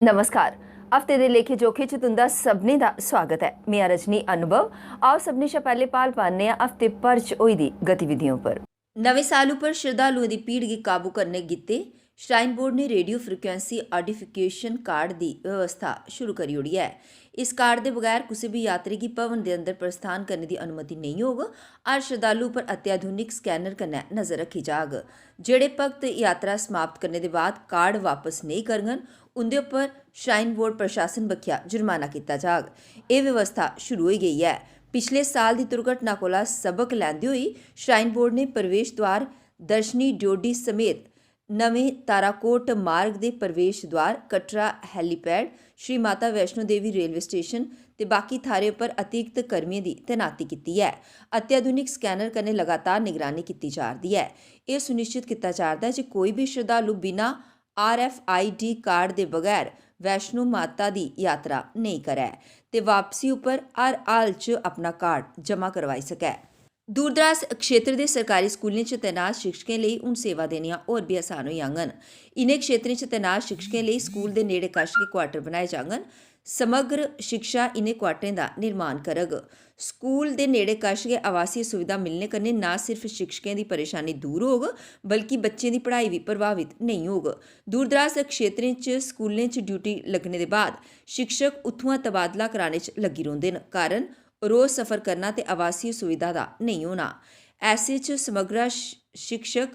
नमस्कार। हफ्ते दे लेखे जोखे च तुंदा सभनें दा स्वागत है। मैं रजनी अनुभव। आओ सभनें शा पैह्ले पाल पाने आं हफ्ते भर च होई दी गतिविधियों पर। नमें साल उप्पर श्रद्धालुओं दी भीड़ गी काबू करने गित्ते श्राइन बोर्ड ने रेडियो फ्रीक्वेंसी आइडेंटिफिकेशन कार्ड दी व्यवस्था शुरू करी ओड़ी है। इस कार्ड दे बगैर कुसै भी यात्री गी भवन दे अंदर प्रस्थान करने दी अनुमति नेईं होग। हर श्रद्धालु पर अत्याधुनिक स्कैनर कन्नै नजर रखी जाग। जेह्ड़े भगत यात्रा समाप्त करने दे बाद कार्ड वापस नेईं करङन उंदे उप्पर श्राइन बोर्ड प्रशासन बक्खिया जुर्माना कीता जाग। एह् व्यवस्था शुरू होई गेई है। पिछले साल दी दुर्घटना कोला सबक लैंदे होई श्राइन बोर्ड ने प्रवेश द्वार दर्शनी ड्योढ़ी समेत नमें ताराकोट मार्ग दे प्रवेश द्वार Katra helipad Shri Mata Vaishno Devi railway station ते बाकी थाह्रें पर अतिरिक्त कर्मियें दी तैनाती कीती है। अत्याधुनिक स्कैनर कन्नै लगातार निगरानी कीती जा'रदी है। एह् सुनिश्चित कीता जा'रदा ऐ जे कोई भी श्रद्धालु बिना RFID कार्ड दे बगैर वैष्णो माता दी यात्रा नेईं करै ते वापसी उप्पर हर हाल च अपना कार्ड जमा करवाई सकै। दूरदराज क्षेत्र दे सरकारी स्कूलें च तैनात शिक्षकें लेई हून सेवा देनियां होर भी आसान होई जाङन। इनें क्षेत्रें च तैनात शिक्षकें लेई स्कूल दे नेड़े कश गै क्वार्टर बनाए जाङन। समग्र शिक्षा इनें क्वार्टरें दा निर्माण करग। स्कूल दे नेड़े कश गै आवासीय सुविधा मिलने कन्नै ना सिर्फ शिक्षकें दी परेशानी दूर होग बल्कि बच्चें दी पढ़ाई भी प्रभावित नेईं होग। दूरदराज क्षेत्रें च स्कूलें च ड्यूटी लग्गने दे बाद शिक्षक उत्थुआं तबादला कराने च लग्गी रौंह्दे न, कारण रोज सफर करना ते आवासीय सुविधा दा नेईं होना। ऐसे च समग्र शिक्षक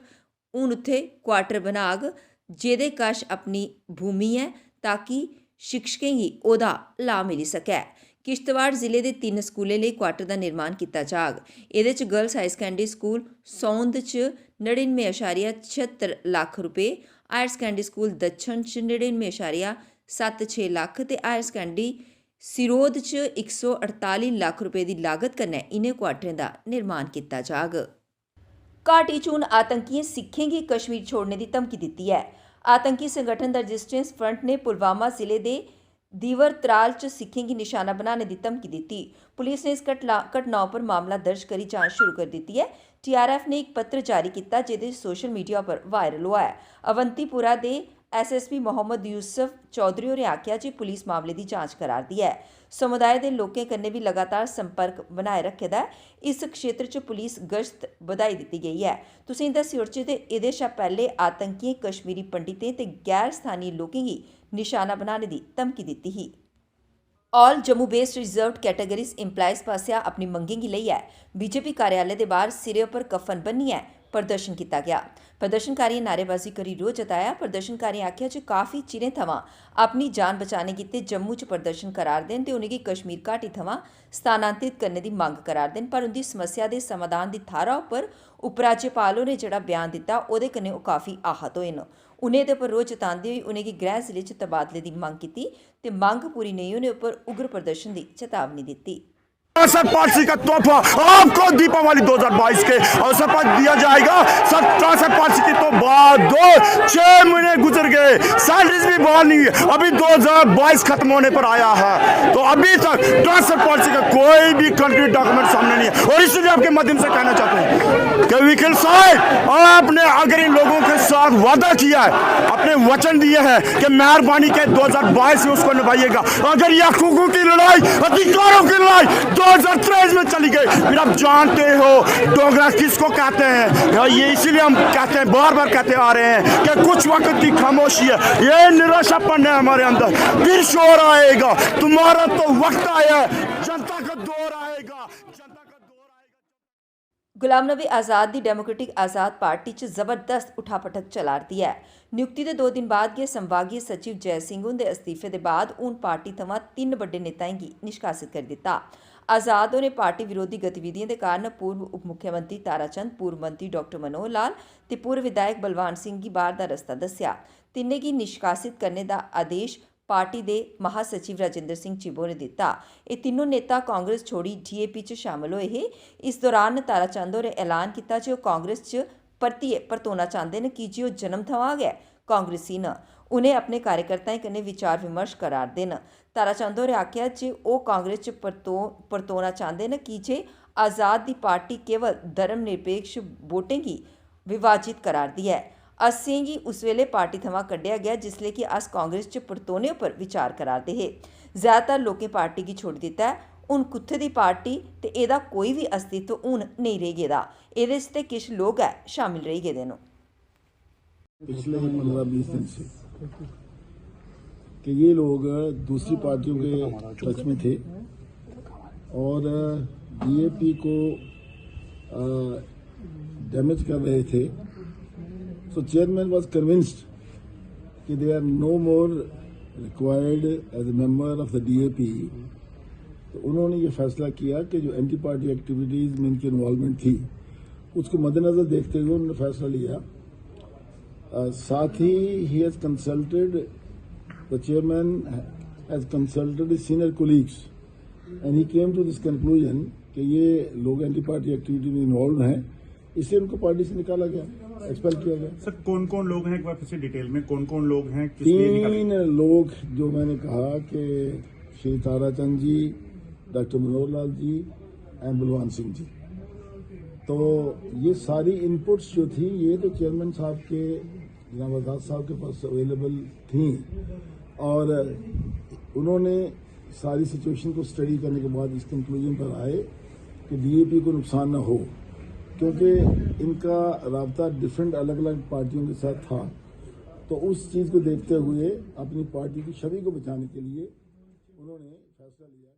हून उत्थे क्वार्टर बनाग जेह्दे कश अपनी भूमि ऐ ताकि शिक्षकें गी ओह्दा लाभ मिली सकै। किश्तवाड़ जिले दे 3 स्कूलें लेई क्वार्टर दा निर्माण कीता जाग। एह्दे च गर्ल्स हाई सकैंडरी स्कूल सौंद च 99.76 लक्ख रुपए, हायर सकैंडरी स्कूल दच्छन च 99.76 लक्ख ते हायर सकैंडरी सिरोध च 148 लक्ख रुपए दी लागत कन्नै इनें क्वार्टरें दा निर्माण कीता जाग। घाटी च हून आतंकियें सिखें गी कश्मीर छोड़ने दी धमकी दित्ती है। आतंकी संगठन द रेजिस्टेंस फ्रंट ने पुलवामा जिले दे दीवर त्राल च सिखें गी निशाना बनाने दी धमकी दित्ती। पुलिस ने इस घटना उप्पर मामला दर्ज करी जांच शुरू करी दित्ती है। TRF ने एक पत्र जारी कीता जेह्दे सोशल मीडिया पर वायरल होआ है। अवंतीपुरा दे SSP मोहम्मद यूसुफ चौधरी होरें आखेआ जे पुलिस मामले दी जांच करा'रदी है। समुदाय दे लोकें कन्नै भी लगातार संपर्क बनाए रक्खे दा ऐ। इस क्षेत्र च पुलिस गश्त बधाई दित्ती गेई है। तुसें गी दस्सी ओड़चै ते एह्दे शा पैह्ले आतंकियें कश्मीरी पंडितें ते गैर स्थानी लोकें गी निशाना बनाने दी धमकी दित्ती ही। All Jammu based reserve categories employees पासेआ अपनी मंगें गी लेइयै BJP कार्यालय दे बाह्र सिरे उप्पर कफन बन्नियै प्रदर्शन कीता गया। प्रदर्शनकारियें नारेबाजी करी रोह् जताया। प्रदर्शनकारियें आखेआ जे काफ़ी चिरें थमां अपनी जान बचाने गित्ते जम्मू च प्रदर्शन करा'रदे न ते उनेंगी कश्मीर घाटी थमां स्थानांतरित करने दी मंग करा'रदे न, पर उंदी समस्या दे समाधान दी थाह्रा उप्पर उपराज्यपाल होरें जेह्ड़ा बयान दित्ता ओह्दे कन्नै ओह् काफ़ी आहत होए न। उनें एह्दे पर रोह् जतांदे होई उनेंगी गृह जिले च तबादले दी मंग कीती ते मंग पूरी नेईं होने उप्पर उग्र प्रदर्शन दी चेतावनी दित्ती। ट्रांसफर पॉलिसी का तोहफा आपको दीपावली 2022 के अवसर पर दिया जाएगा। सर ट्रांसफर पॉलिसी की तो बाद 6 महीने गुजर गए, सैलरीज भी बहाल नहीं हुई, अभी 2022 खत्म होने पर आया है तो अभी तक ट्रांसफर पॉलिसी का कोई भी कंक्रीट डॉक्यूमेंट सामने नहीं है। और इसलिए आपके माध्यम से कहना चाहते हैं कि वकील साहब आपने अगर इन लोगों के साथ वादा किया है, अपने वचन दिए हैं कि मेहरबानी के 2022 में उसको निभाइएगा। अगर यह हकूकों की लड़ाई, अधिकारों की लड़ाई 2023 में चली गई, फिर आप जानते हो डोगरा किसको कहते हैं। ये इसीलिए हम कहते हैं, बार बार कहते आ रहे हैं कि कुछ वक्त की खामोशी है, ये निराशापन है हमारे अंदर, फिर शोर आएगा। तुम्हारा तो वक्त आया, जनता का दौर आएगा, जनता का दौर आएगा। गुलाम नबी आज़ाद दी डेमोक्रेटिक आज़ाद पार्टी च जबरदस्त उठापटक चला'रदी है। नियुक्ति दे 2 दिन बाद गै संभागीय सचिव जय सिंह हुंदे अस्तीफे दे बाद हून पार्टी थमां 3 बड्डे नेताएं गी निष्कासित करी दित्ता। आज़ाद होरें पार्टी विरोधी गतिविधियें दे कारण पूर्व उप मुख्यमंत्री ताराचंद, पूर्व मंत्री डॉक्टर मनोहर लाल ते पूर्व विधायक बलवान सिंह गी बाह्र दा रस्ता दस्सेआ। तिन्नें गी निष्कासित करने दा आदेश पार्टी दे महासचिव राजेंद्र सिंह चिब होरें दित्ता। एह् तिन्नों नेता कांग्रेस छोड़ी DAP च शामल होए हे। इस दौरान ताराचंद होरें ऐलान कीता जे ओह् कांग्रेस च परतियै परतोना चांह्दे न की जे ओह् जन्म थमां गै कांग्रेसी न। उ'नें अपने कार्यकर्ताएं कन्नै विचार विमर्श करा'रदे न। ताराचंद होरें आखेआ जे ओह् कांग्रेस च परतोना चांह्दे न की जे आज़ाद दी पार्टी केवल धर्म निरपेक्ष वोटें गी विभाजित करा'रदी ऐ। असें गी उस वेले पार्टी थमां कड्ढेआ गया जिसलै कि अस कांग्रेस च परतोने उप्पर विचार करा'रदे हे। ज़्यादातर लोकें पार्टी गी छोड़ी दित्ता है। हुण कुत्थे दी पार्टी ते एह्दा कोई भी अस्तित्व हुण नेईं रेही गेदा। एह्दे च ते किश लोग गै शामिल रेही गेदे न। पिछले 15-20 दिन से कि ये लोग दूसरी पार्टियों के टच में थे और बीजेपी को डैमेज कर रहे थे। सो चेयरमैन वाज कन्विंस्ड कि they are no more required as a member of the DAP. तो उन्होंने ये फैसला किया कि जो एंटी पार्टी एक्टिविटीज में इनकी इन्वॉल्वमेंट थी उसको मद्देनजर देखते हुए उन्होंने फैसला लिया। साथ ही has consulted the chairman has consulted senior colleagues and he came to this conclusion कि ये लोग एंटी पार्टी एक्टिविटी में इन्वॉल्व हैं, इसलिए उनको पार्टी से निकाला गया, एक्सपेल किया गया। सर कौन कौन लोग हैं, एक बार फिर से डिटेल में कौन कौन लोग हैं, किस लिए निकाले? 3 लोग जो मैंने कहा कि श्री ताराचंद जी, डॉक्टर मनोहर लाल जी एंड बलवान सिंह जी। तो ये सारी इनपुट्स जो थी ये तो चेयरमैन साहब के जनाब आजाद साहब के पास अवेलेबल थी और उन्होंने सारी सिचुएशन को स्टडी करने के बाद इस कंक्लूजन पर आए कि डीएपी को नुकसान न हो, क्योंकि इनका राब्ता डिफरेंट अलग अलग पार्टियों के साथ था। तो उस चीज़ को देखते हुए अपनी पार्टी की छवि को बचाने के लिए उन्होंने फैसला लिया।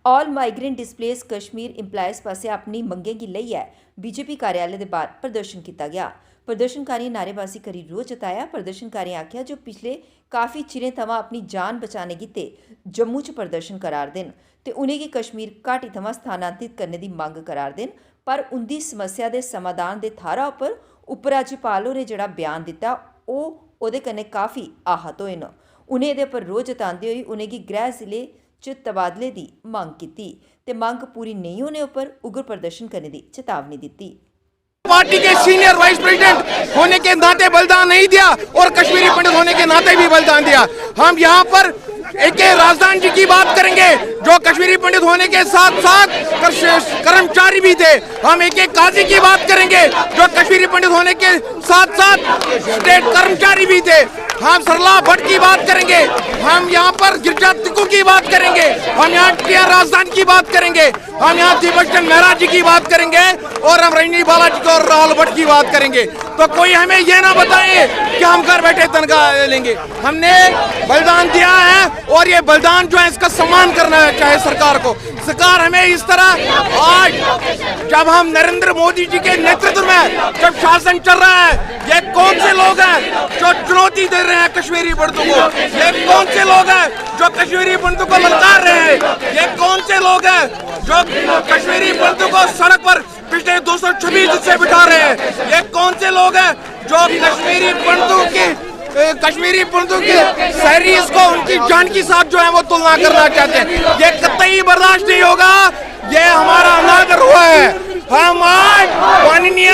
All migrant displace Kashmir implies पासे अपनी मंगें गी लेइयै बीजेपी कार्यालय दे बाहर प्रदर्शन किया गया। प्रदर्शनकारियों नारेबाजी करी रोह जताया। प्रदर्शनकारियों आख्या जो पिछले काफ़ी चिरें थमां अपनी जान बचाने गित्ते जम्मू च प्रदर्शन करा'रदे न ते उनेंगी कश्मीर घाटी थमां स्थानांतरित करने की मंग करा'रदे न, पर उंदी समस्या दे समाधान दे थाह्रा उप्पर उपराज्यपाल होरें जेह्ड़ा बयान दित्ता ओह्दे कन्नै काफ़ी आहत होए न। उनें एह्दे पर रोह जतांदे होई उनेंगी गृह जिले च तबादले की मंग कीती ते मंग पूरी नहीं होने उप्पर उग्र प्रदर्शन करने की चेतावनी दी। पार्टी के सीनियर वाइस प्रेसिडेंट होने के नाते बलिदान नहीं दिया और कश्मीरी पंडित होने के नाते भी बलिदान दिया। हम यहाँ पर एक राजदान जी की बात करेंगे जो कश्मीरी पंडित होने के साथ साथ कर्मचारी भी थे। हम एक काजी की बात करेंगे जो कश्मीरी पंडित होने के साथ साथ स्टेट कर्मचारी भी थे। हम सरला भट्ट की बात करेंगे, हम यहाँ पर गिरजा तिक्कू की बात करेंगे, हम यहाँ टीआर राजदान की बात करेंगे, हम यहाँ दीपचंद मेहरा जी की बात करेंगे और हम रजनी बालाजी को और राहुल भट्ट की बात करेंगे। तो कोई हमें ये ना बताए कि हम घर बैठे तनख्वाह लेंगे। हमने बलिदान दिया है और ये बलिदान जो है इसका सम्मान करना है चाहे सरकार को। सरकार हमें इस तरह आज जब हम नरेंद्र मोदी जी के नेतृत्व में जब शासन चल रहा है, ये कौन से लोग हैं जो चुनौती दे रहे हैं कश्मीरी पंडितों को? ये कौन से लोग हैं जो कश्मीरी पंडितों को ललकार रहे हैं? ये कौन से लोग हैं जो कश्मीरी पंडितों को सड़क पर पिछले 226 दिन से बिठा रहे हैं? ये कौन से लोग हैं जो कश्मीरी पंडितों की सहरीज को उनकी जान के साथ जो है वो तुलना करना चाहते हैं? ये कतई बर्दाश्त नहीं होगा। ये हमारा अनादर हुआ है। हम आज माननीय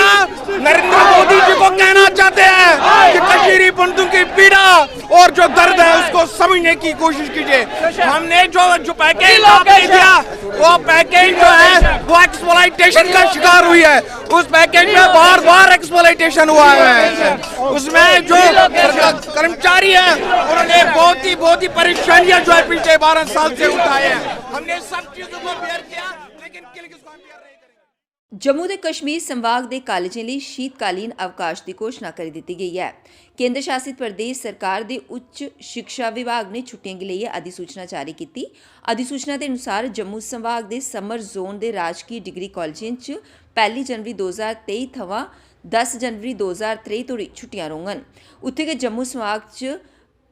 नरेंद्र मोदी जी को कहना चाहते हैं कि कश्मीरी पंडितों की पीड़ा और जो दर्द है उसको समझने की कोशिश कीजिए। हमने जो पैकेज आपने दिया वो पैकेज जो है वो एक्सप्लॉइटेशन का शिकार हुई है। उस पैकेज में बार बार एक्सप्लॉइटेशन हुआ है। उसमें जो कर्मचारी हैं उन्होंने बहुत ही परेशानियां जो है पिछले 12 साल से उठाए हैं। हमने सब चीजों को बेयर किया लेकिन किसको हम बेयर नहीं करेंगे। जम्मू के कश्मीर संभाग के कालेजें लिए शीतकालीन अवकाश की घोषणा कर दी गई है। केंद्र शासित प्रदेश सरकार के उच्च शिक्षा विभाग ने छुट्टियों के लिए अधिसूचना जारी की। अधिसूचना के अनुसार जम्मू संभाग के समर जोन के राजकीय डिग्री कॉलेजें 1 जनवरी 2023 थमां 10 जनवरी 2023 तोड़ी छुट्टियां रौह्ङन। उत्थे गै जम्मू संभाग च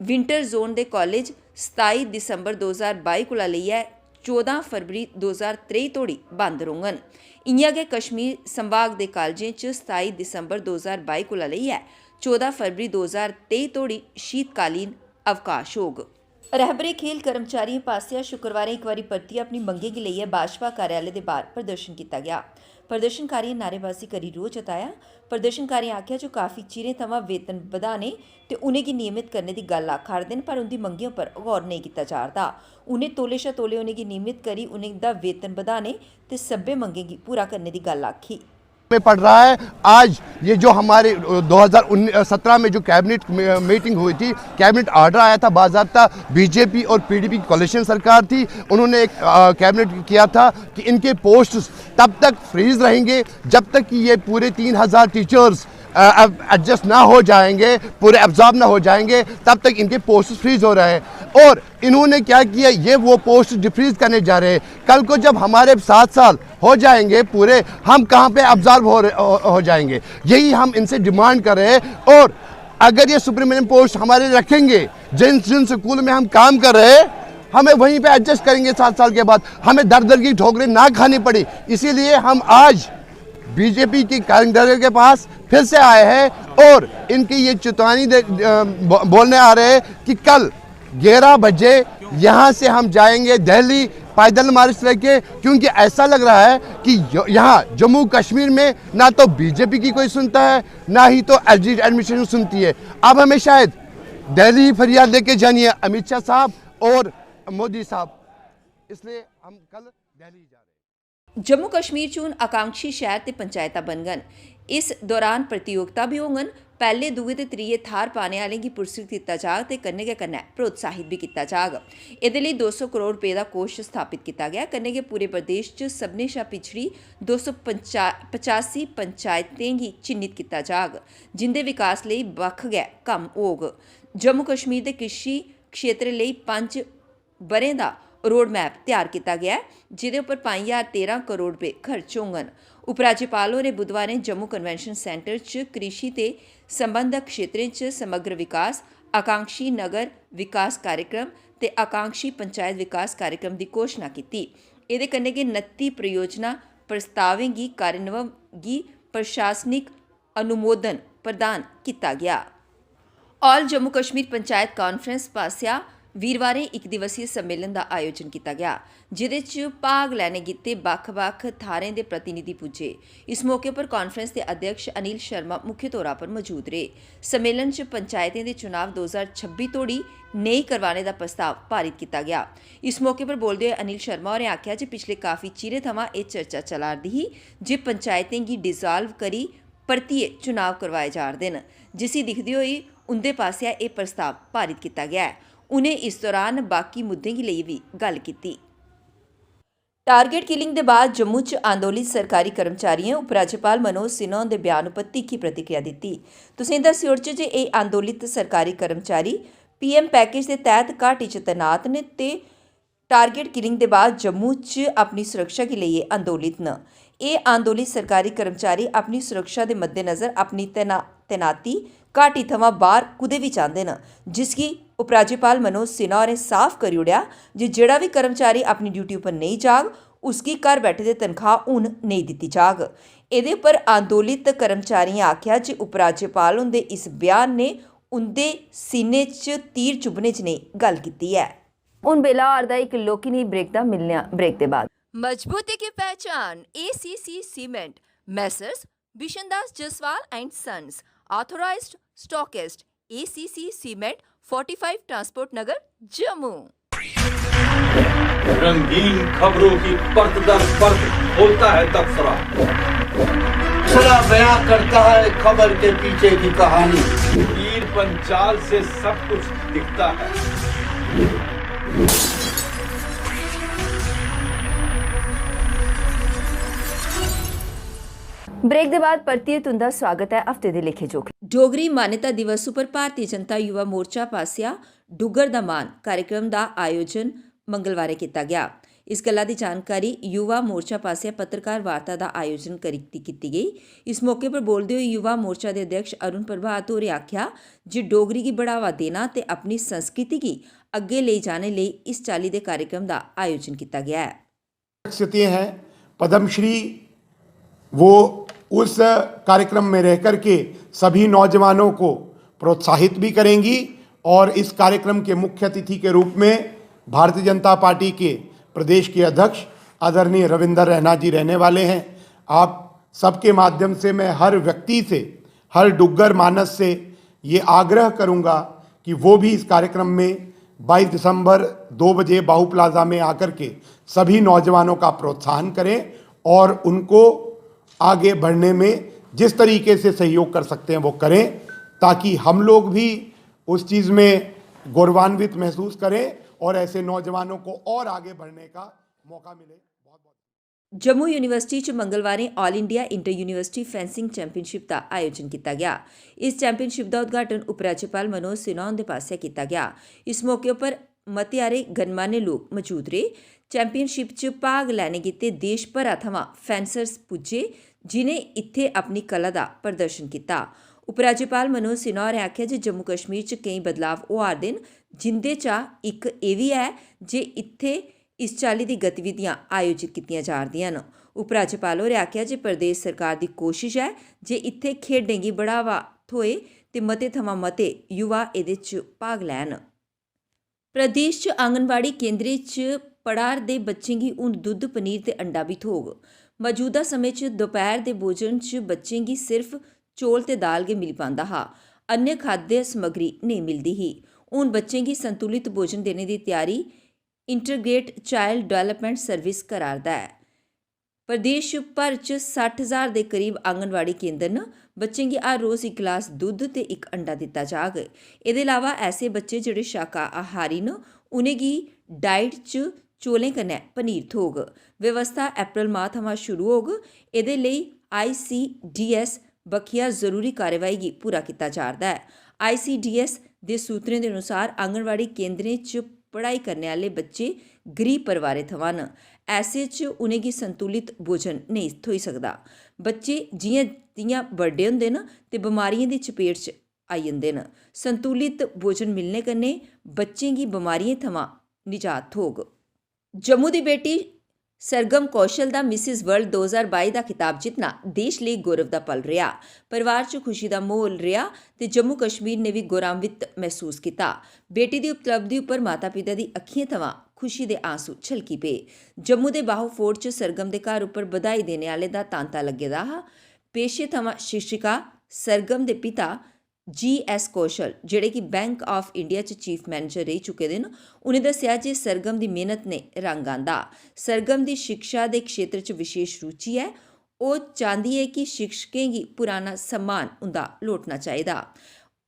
विंटर जोन के कॉलेज 27 दिसंबर 2022 कोला लेइयै 14 फरवरी 2023 तोड़ी बंद रौह्ङन। इ'यां गै कश्मीर संभाग के कॉलेजें 27 दिसंबर 2022 कोला लेइयै 14 फरवरी 2023 तोड़ी शीतकालीन अवकाश होग। रहबरे खेल कर्मचारियों पासेआ शुक्रवार एक बारी परतियै अपनी मंगें गी लेइयै भाजपा कार्यालय के बाहर प्रदर्शन किया गया। प्रदर्शनकारियों नारेबाजी करी रोह जताया। प्रदर्शनकारियों आख्या जो काफ़ी चिरें थमां वेतन बधाने ते उनेंगी नियमित करने की गल्ल आखा'रदे न, पर उंदी मंगें पर गौर नहीं किया जा'रदा। उनें तौले शा तौले उनेंगी नियमित करी उनेंदा वेतन बधाने ते सब्बै मंगें गी पूरा करने की गल्ल आखी। में पड़ रहा है। आज ये जो हमारे 2017 में जो कैबिनेट मीटिंग हुई थी, कैबिनेट ऑर्डर आया था, बाज़ाब्ता बीजेपी और पीडीपी की कोalition सरकार थी, उन्होंने एक कैबिनेट किया था कि इनके पोस्ट तब तक फ्रीज रहेंगे जब तक कि ये पूरे 3000 टीचर्स एडजस्ट ना हो जाएंगे, पूरे एब्जॉर्ब ना हो जाएंगे, तब तक इनके पोस्ट फ्रीज हो रहे हैं। और इन्होंने क्या किया, ये वो पोस्ट डिफ्रीज करने जा रहे हैं। कल को जब हमारे 7 साल हो जाएंगे पूरे, हम कहाँ पे एब्जॉर्ब हो जाएंगे, यही हम इनसे डिमांड कर रहे हैं। और अगर ये सुप्रीमियम पोस्ट हमारे रखेंगे, जिन स्कूल में हम काम कर रहे हैं, हमें वहीं पे एडजस्ट करेंगे 7 साल के बाद, हमें दर दर की ठोकरें ना खानी पड़ी। इसीलिए हम आज बीजेपी की कार्यकर्ताओं के पास फिर से आए हैं और इनकी ये चेतावनी बोलने आ रहे हैं कि कल 11 बजे यहाँ से हम जाएंगे दिल्ली पैदल मार्च लेके, क्योंकि ऐसा लग रहा है कि यहाँ जम्मू कश्मीर में ना तो बीजेपी की कोई सुनता है, ना ही तो एडमिनिस्ट्रेशन सुनती है। अब हमें शायद दिल्ली फरियाद लेके जानी है अमित शाह साहब और मोदी साहब, इसलिए हम कल दिल्ली जा रहे हैं। जम्मू कश्मीर च हून आकांक्षी शहर ते पंचायतां बनगन। इस दौरान प्रतियोगिता भी होङन। पहले दुए ते त्रीए थार पाने आह्लें गी पुरस्कृत कीता जाग ते कन्नै गै कन्नै प्रोत्साहित भी कीता जाग। एह्दे लेई 200 करोड़ रपेऽ दा कोश स्थापित कीता गेआ। कन्नै गै पूरे प्रदेश च सभनें शा पिछड़ी 285 पंचायतें गी चिन्हित कीता जाग, जिंदे विकास लेई बक्ख गै कम्म होग। जम्मू कश्मीर दे कृषि क्षेत्र लेई 5 ब'रें दा रोड मैप तैयार किया गया है, जिहदे उप्पर 5013 करोड़ रुपए खर्च होङन। उपराज्यपाल होरें बुधवारें जम्मू कन्वेंशन सेंटर च कृषि ते संबंधक क्षेत्रें च समग्र विकास, आकांक्षी नगर विकास कार्यक्रम ते आकांक्षी पंचायत विकास कार्यक्रम दी घोषणा कीती। एह्दे कन्नै गै 29 परियोजना प्रस्तावें गी कार्यान्वयन गी प्रशासनिक अनुमोदन प्रदान किया गया। ऑल जम्मू कश्मीर पंचायत कॉन्फ्रेंस पासेआ वीरवारें इक दिवसीय सम्मेलन का आयोजन किया गया, जिहदे च भाग लैने गित्ते बक्ख-बक्ख थारें दे प्रतिनिधि पुज्जे। इस मौके पर कॉन्फ्रेंस के अध्यक्ष अनिल शर्मा मुख्य तौर पर मौजूद रहे। सम्मेलन च पंचायतें दे चुनाव 2026 तोड़ी नेईं करवाने का प्रस्ताव पारित किया गया। इस मौके पर बोलदे होए अनिल शर्मा होरें आख्या जे पिछले काफ़ी चिरे थमां एह् चर्चा चला'रदी ही जे पंचायतें गी डिसॉल्व करी परतियै चुनाव करवाए जा'रदे न, जिसी दिखदे होई उंदे पासेआ एह् प्रस्ताव पारित किया गया है। उन्हें इस दौरान बाकी मुद्दें गी लेइयै भी गल्ल कीती। टारगेट किलिंग दे बाद जम्मू च आंदोलित सरकारी कर्मचारियें उपराज्यपाल मनोज सिन्हा हुंदे बयान उप्पर तीखी प्रतिक्रिया दित्ती। तुसें दस्सी ओड़चै जे एह् आंदोलित सरकारी कर्मचारी पीएम पैकेज दे तैह्त घाटी च तैनात न ते टारगेट किलिंग दे बाद जम्मू च अपनी सुरक्षा गी लेइयै आंदोलित न। एह् आंदोलित सरकारी कर्मचारी अपनी सुरक्षा दे मद्देनज़र अपनी तैनाती घाटी थमां बाहर कुदै बी चांह्दे न, जिसगी उपराज्यपाल मनोज सिन्हा होरें साफ करी ओड़ेआ जे जेह्ड़ा बी कर्मचारी अपनी ड्यूटी उप्पर नेईं जाग, उसगी घर बैठे दे तनखाह् हून नेईं दित्ती जाग। एह्दे पर आंदोलित कर्मचारियें आखेआ जे उपराज्यपाल हुंदे इस बयान ने उंदे सीने च तीर चुभने च नेईं गल्ल कीती है। हुण बेला होर दा इक लोकिनी ब्रेक दा मिलने ब्रेक दे बाद। मजबूती की पहचान ACC cement, Messrs Bishandas Jaswal and sons, authorised stockist, ACC cement, 45 transport Nagar, Jammu. रंगीन खबरों की परत दर परत खोलता है तबसरा, बयां करता है खबर के पीछे की कहानी। तीर पंचाल से सब कुछ दिखता है। ब्रेक के बाद परतियै तुंदा स्वागत है हफ्ते दे लेखे जोखे। डोगरी मान्यता दिवस उपर भारतीय जनता युवा मोर्चा पासेआ डुग्गर दा मान कार्यक्रम का आयोजन मंगलवारें किया गया। इस गल्ला दी जानकारी युवा मोर्चा पासेआ पत्रकार वार्ता का आयोजन की गई। इस मौके पर बोलते हुए युवा मोर्चा के अध्यक्ष अरुण प्रभात होरें आख्या जे डोगरी की बढ़ावा देना ते अपनी संस्कृति की अगे ले जाने लिए इस चाली के कार्यक्रम का आयोजन किया गया है। शख्सियतें हैं पद्मश्री, वो उस कार्यक्रम में रह कर के सभी नौजवानों को प्रोत्साहित भी करेंगी और इस कार्यक्रम के मुख्य अतिथि के रूप में भारतीय जनता पार्टी के प्रदेश के अध्यक्ष आदरणीय रविंद्र रैना जी रहने वाले हैं। आप सबके माध्यम से मैं हर व्यक्ति से, हर डुग्गर मानस से ये आग्रह करूंगा कि वो भी इस कार्यक्रम में 22 दिसंबर 2 बजे बाहू प्लाजा में आकर के सभी नौजवानों का प्रोत्साहन करें और उनको आगे बढ़ने में जिस तरीके से सहयोग कर सकते हैं वो करें, ताकि हम लोग भी उस चीज़ में गौरवान्वित महसूस करें और ऐसे नौजवानों को और आगे बढ़ने का मौका मिले। बहुत बहुत ਜੰਮੂ ਯੂਨੀਵਰਸਿਟੀ 'ਚ ਮੰਗਲਵਾਰੇ all India inter university fencing championship ਦਾ ਆਯੋਜਨ ਕੀਤਾ ਗਿਆ। ਇਸ ਚੈਂਪੀਅਨਸ਼ਿਪ ਦਾ ਉਦਘਾਟਨ ਉਪ ਰਾਜਪਾਲ ਮਨੋਜ ਸਿਨਹਾ ਦੇ ਪਾਸੇ ਕੀਤਾ ਗਿਆ। ਇਸ ਮੌਕੇ ਉੱਪਰ ਮਤਿਆਰੇ ਗਣਮਾਨੇ ਲੋਕ ਮੌਜੂਦ ਰਹੇ। ਚੈਂਪੀਅਨਸ਼ਿਪ 'ਚ ਭਾਗ ਲੈਣੇ ਕੀਤੇ ਦੇਸ਼ ਭਰ ਥਮਾਂ ਫੈਂਸਰਸ ਪੁੱਜੇ, ਜਿਨੇ ਇੱਥੇ ਆਪਣੀ ਕਲਾ ਦਾ ਪ੍ਰਦਰਸ਼ਨ ਕੀਤਾ। ਉਪ ਰਾਜਪਾਲ ਮਨੋਜ ਸਿਨਹਾ ਨੇ ਆਖਿਆ ਜੇ ਜੰਮੂ ਕਸ਼ਮੀਰ 'ਚ ਕਈ ਬਦਲਾਵ ਉਹ ਆਉਂਦੇ ਨੇ, ਜਿੰਦੇ 'ਚ ਇੱਕ ਇਹ ਵੀ ਹੈ ਜੇ ਇੱਥੇ ਇਸ ਚਾਲੀ ਦੀ ਗਤੀਵਿਧੀਆਂ ਆਯੋਜਿਤ ਕੀਤੀਆਂ ਜਾ ਰਹੀਆਂ ਹਨ। ਉਪ ਰਾਜਪਾਲ ਹੋਰਾਂ ਆਖਿਆ ਜੇ ਪ੍ਰਦੇਸ਼ ਸਰਕਾਰ ਦੀ ਕੋਸ਼ਿਸ਼ ਹੈ ਜੇ ਇੱਥੇ ਖੇਡਾਂ गी बढ़ावा थोए ਤੇ ਮਤੇ ਥਮਾਂ ਮਤੇ ਯੁਵਾ ਇਹਦੇ 'ਚ ਭਾਗ ਲੈਣ। प्रदेश च आंगनबाड़ी केंद्रें च पढ़ार दे बच्चें गी हून दुद्ध पनीर ते अंडा भी थ्होग। मौजूदा समें च दोपहर दे भोजन च बच्चें गी सिर्फ चौल ते दाल गै मिल पांदा हा, अन्य खाद्य समग्री नेईं मिलदी ही। हून बच्चें गी संतुलित भोजन देने दी तैयारी इंटीग्रेट चाइल्ड डेवलपमेंट सर्विस करारदा है। प्रदेश भर च 60,000 के करीब आंगनबाड़ी केंद्र न। बच्चें गी हर रोज़ एक गिलास दुद्ध ते एक अंडा दिता जाग। एह्दे अलावा ऐसे बच्चे जेह्ड़े शाकाहारी न उ'नेंगी डाइट च चौलें कन्नै पनीर थ्होग। व्यवस्था अप्रैल माह थमां शुरू होग। एह्दे लेई ICDS बक्खिया जरूरी कार्रवाई गी पूरा कीता जा'रदा है। ICDS दे सूत्रें दे अनुसार आंगनबाड़ी केंद्रें च पढ़ाई करने आह्ले बच्चे गरीब परिवारें थमां न। ऐसे च उ'नेंगी संतुलित भोजन नेईं थ्होई सकदा। बच्चे जि'यां जि'यां बड्डे होंदे न ते बमारियें दी चपेट च आई जंदे न। संतुलित भोजन मिलने कन्नै बच्चें गी बमारियें थमां निजात थ्होग। जम्मू दी बेटी सरगम कौशल दा मिसिस वर्ल्ड 2022 दा खिताब जित्तना देश ਲਈ गौरव ਦਾ ਪਲ ਰਿਹਾ। ਪਰਿਵਾਰ 'ਚ ਖੁਸ਼ੀ ਦਾ ਮਾਹੌਲ ਰਿਹਾ ਤੇ ਜੰਮੂ ਕਸ਼ਮੀਰ ਨੇ ਵੀ ਗੌਰਵਾन्वित ਮਹਿਸੂਸ ਕੀਤਾ। ਬੇਟੀ ਦੀ ਉਪਲਬਧੀ ਉੱਪਰ ਮਾਤਾ ਪਿਤਾ ਦੀ ਅੱਖੀਆਂ ਥਵਾਂ ਖੁਸ਼ੀ ਦੇ ਆਂਸੂ ਛਲਕੀ ਪਏ। ਜੰਮੂ ਦੇ ਬਾਹੂ ਫੋਰਟ 'ਚ ਸਰਗਮ ਦੇ ਘਰ ਉੱਪਰ ਵਧਾਈ ਦੇਣੇ ਵਾਲੇ ਦਾ ਤਾਂਤਾ ਲੱਗੇ ਦਾ हा। पेशे थमां शिक्षिका सरगम के पिता GS कौशल जिहड़े कि बैंक ऑफ इंडिया च चीफ मैनेजर रह चुके हैं, उन्हें दस्सिया जे सरगम की मेहनत ने रंग आंदा। सरगम की शिक्षा के क्षेत्र च विशेष रुचि है। वो चाहती है कि शिक्षकें गी पुराना सम्मान उनका लौटना चाहिए।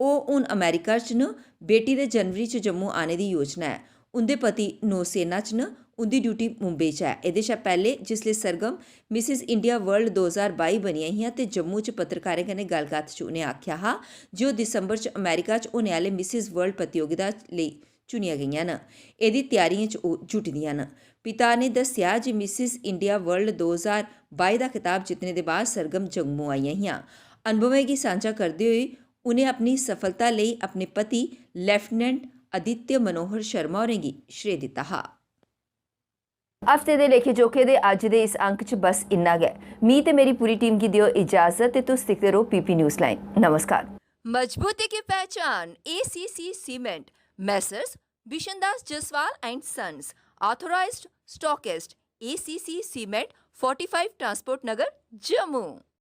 वो हुण अमेरिका च न। बेटी के जनवरी च जम्मू आने की योजना है। उनके पति नौसेना च न। उनकी ड्यूटी मुंबई च है। एह्दे शा पैह्ले जिसले सरगम मिसिस इंडिया वर्ल्ड 2022 बनियां हियां ते जम्मू च पत्रकारें कन्नै गल्लबात च उ'नें आख्या हा जे ओह् दिसंबर च अमेरिका च होने आह्ले मिसिस वर्ल्ड प्रतियोगिता लेई चुनियां गेइयां न। एह्दी त्यारियें च ओह् जुटी दियां न। पिता ने दस्सिया जे मिसिस इंडिया वर्ल्ड 2022 दा खिताब जितने दे बाद सरगम जम्मू आईयां हियां। अनुभवें गी सांझा करदे होए उ'नें अपनी सफलता लेई अपने पति लैफ्टिनेंट आदित्य मनोहर शर्मा होरें गी श्रेय दित्ता हा। हफ्ते दे लेखे जोखे दे अज्ज दे इस अंक च बस इन्ना गै। मी ते मेरी पूरी टीम गी दियो इजाजत ते तुस दिखदे रहो PP न्यूज़ लाइन। नमस्कार। मजबूती की पहचान ACC cement, Messrs Bishandas Jaswal and sons, authorised stockist, ACC cement, 45 transport Nagar, Jammu.